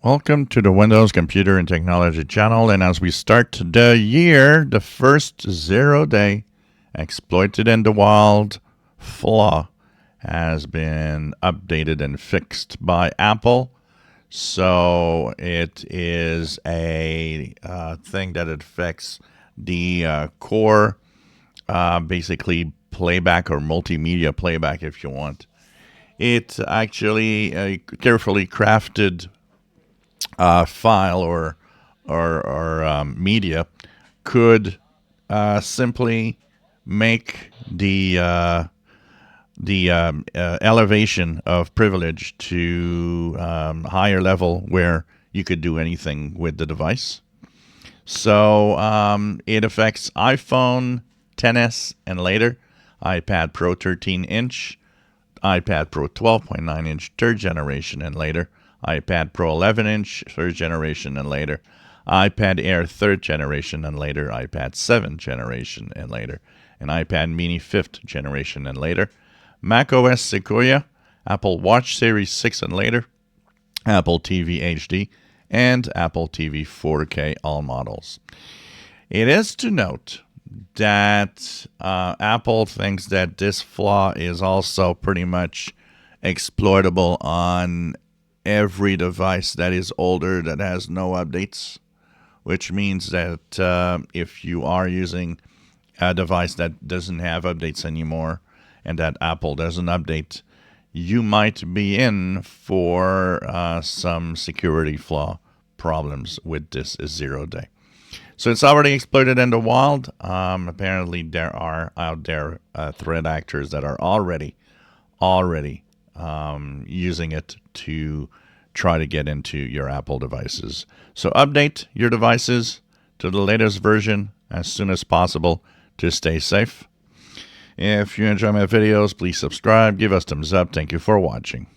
Welcome to the Windows Computer and Technology channel, and as we start the year, the first 0-day exploited in the wild flaw has been updated and fixed by Apple. So it is a thing that affects the core, basically playback or multimedia playback if you want. It actually carefully crafted file or media could simply make the elevation of privilege to higher level where you could do anything with the device. So it affects iPhone XS and later, iPad Pro 13-inch, iPad Pro 12.9-inch third generation and later, iPad Pro 11-inch third generation and later, iPad Air third generation and later, iPad 7th generation and later, and iPad Mini 5th generation and later, macOS Sequoia, Apple Watch Series 6 and later, Apple TV HD, and Apple TV 4K all models. It is to note that Apple thinks that this flaw is also pretty much exploitable on every device that is older that has no updates, which means that if you are using a device that doesn't have updates anymore and that Apple doesn't update, you might be in for some security flaw problems with this 0-day. So it's already exploited in the wild. Apparently, there are out there threat actors that are already using it to try to get into your Apple devices. So update your devices to the latest version as soon as possible to stay safe. If you enjoy my videos, please subscribe, give us thumbs up. Thank you for watching.